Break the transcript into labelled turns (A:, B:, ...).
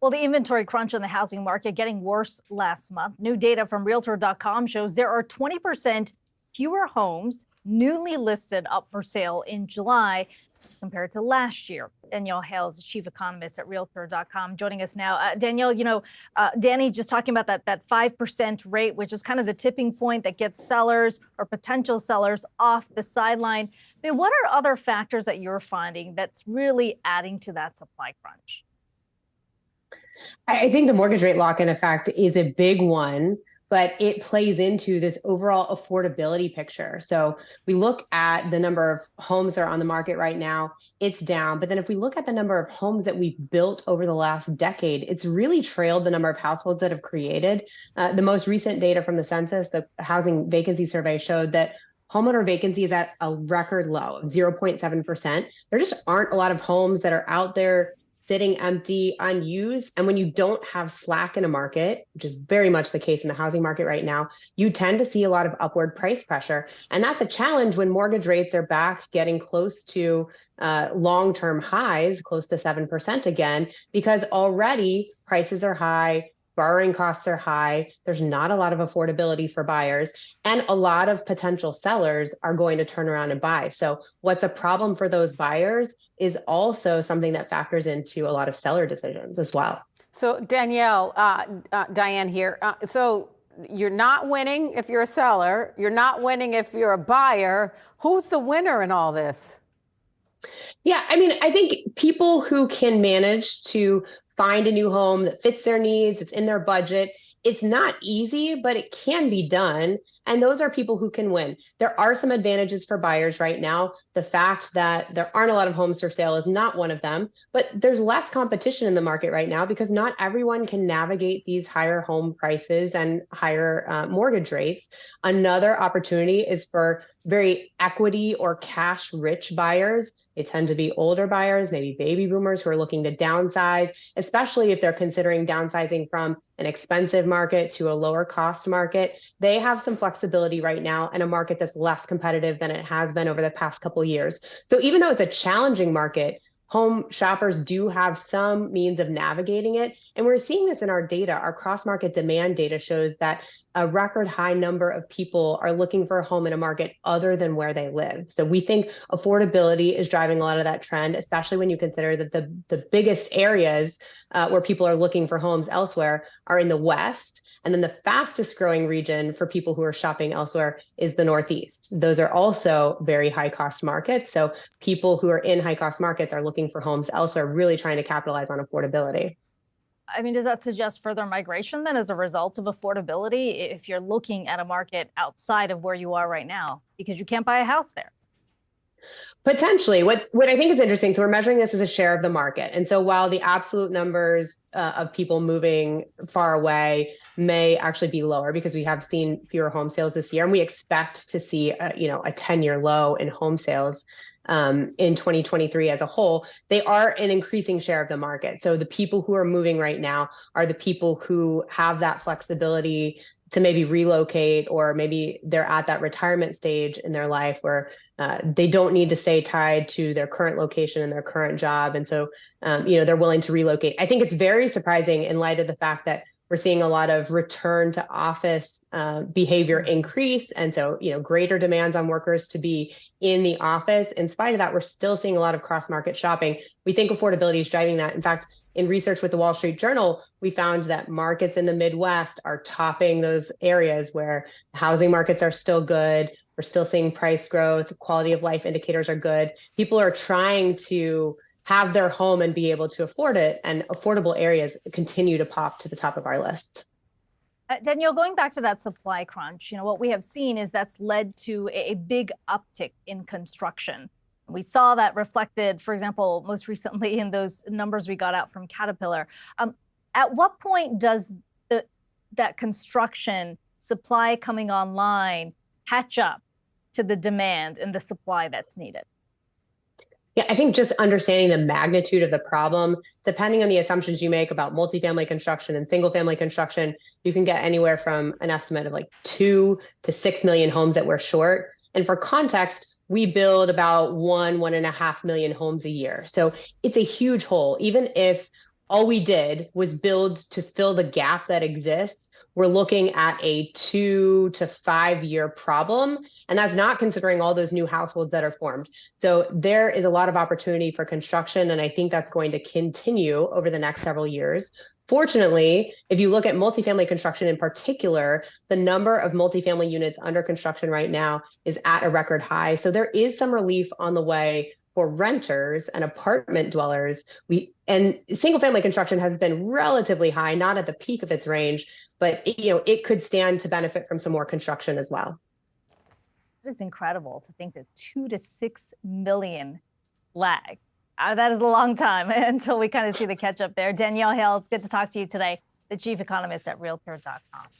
A: Well, the inventory crunch on the housing market getting worse last month. New data from Realtor.com shows there are 20% fewer homes newly listed up for sale in July compared to last year. Danielle Hale is the chief economist at Realtor.com joining us now. Danielle, Danny just talking about that 5% rate, which is kind of the tipping point that gets sellers or potential sellers off the sideline. I mean, what are other factors that you're finding that's really adding to that supply crunch?
B: I think the mortgage rate lock-in effect is a big one, but it plays into this overall affordability picture. So we look at the number of homes that are on the market right now, it's down. But then if we look at the number of homes that we've built over the last decade, it's really trailed the number of households that have created. The most recent data from the census, the housing vacancy survey, showed that homeowner vacancy is at a record low of 0.7%. There just aren't a lot of homes that are out there sitting empty, unused. And when you don't have slack in a market, which is very much the case in the housing market right now, you tend to see a lot of upward price pressure. And that's a challenge when mortgage rates are back getting close to long-term highs, close to 7% again, because already prices are high, borrowing costs are high. There's not a lot of affordability for buyers, and a lot of potential sellers are going to turn around and buy. So what's a problem for those buyers is also something that factors into a lot of seller decisions as well.
C: So Danielle, Diane here. So you're not winning if you're a seller. You're not winning if you're a buyer. Who's the winner in all this?
B: Yeah, I mean, I think people who can manage to find a new home that fits their needs, it's in their budget. It's not easy, but it can be done. And those are people who can win. There are some advantages for buyers right now. The fact that there aren't a lot of homes for sale is not one of them, but there's less competition in the market right now because not everyone can navigate these higher home prices and higher mortgage rates. Another opportunity is for very equity or cash rich buyers. They tend to be older buyers, maybe baby boomers who are looking to downsize, especially if they're considering downsizing from an expensive market to a lower cost market. They have some flexibility right now in a market that's less competitive than it has been over the past couple of years. So even though it's a challenging market, home shoppers do have some means of navigating it. And we're seeing this in our data. Our cross-market demand data shows that a record high number of people are looking for a home in a market other than where they live. So we think affordability is driving a lot of that trend, especially when you consider that the biggest areas where people are looking for homes elsewhere are in the West. And then the fastest growing region for people who are shopping elsewhere is the Northeast. Those are also very high cost markets. So people who are in high cost markets are looking for homes elsewhere, really trying to capitalize on affordability.
A: I mean, does that suggest further migration then as a result of affordability if you're looking at a market outside of where you are right now because you can't buy a house there?
B: Potentially. What I think is interesting, so we're measuring this as a share of the market. And so while the absolute numbers of people moving far away may actually be lower because we have seen fewer home sales this year, and we expect to see a 10-year low in home sales in 2023 as a whole, they are an increasing share of the market. So the people who are moving right now are the people who have that flexibility to maybe relocate, or maybe they're at that retirement stage in their life where they don't need to stay tied to their current location and their current job. And so, they're willing to relocate. I think it's very surprising in light of the fact that we're seeing a lot of return to office behavior increase. And so, greater demands on workers to be in the office. In spite of that, we're still seeing a lot of cross-market shopping. We think affordability is driving that. In fact, in research with the Wall Street Journal, we found that markets in the Midwest are topping those areas where housing markets are still good. We're still seeing price growth, quality of life indicators are good. People are trying to have their home and be able to afford it, and affordable areas continue to pop to the top of our list.
A: Danielle, going back to that supply crunch, what we have seen is that's led to a big uptick in construction. We saw that reflected, for example, most recently in those numbers we got out from Caterpillar. At what point does that construction supply coming online catch up to the demand and the supply that's needed?
B: Yeah, I think just understanding the magnitude of the problem, depending on the assumptions you make about multifamily construction and single family construction, you can get anywhere from an estimate of like 2 to 6 million homes that we're short. And for context, we build about 1.5 million homes a year. So it's a huge hole. Even if all we did was build to fill the gap that exists, we're looking at a 2 to 5 year problem. And that's not considering all those new households that are formed. So there is a lot of opportunity for construction. And I think that's going to continue over the next several years. Fortunately, if you look at multifamily construction in particular, the number of multifamily units under construction right now is at a record high. So there is some relief on the way for renters and apartment dwellers. And single family construction has been relatively high, not at the peak of its range, but it could stand to benefit from some more construction as well.
A: It is incredible to think that 2 to 6 million lag. That is a long time until we kind of see the catch up there. Danielle Hale, it's good to talk to you today, the chief economist at Realtor.com.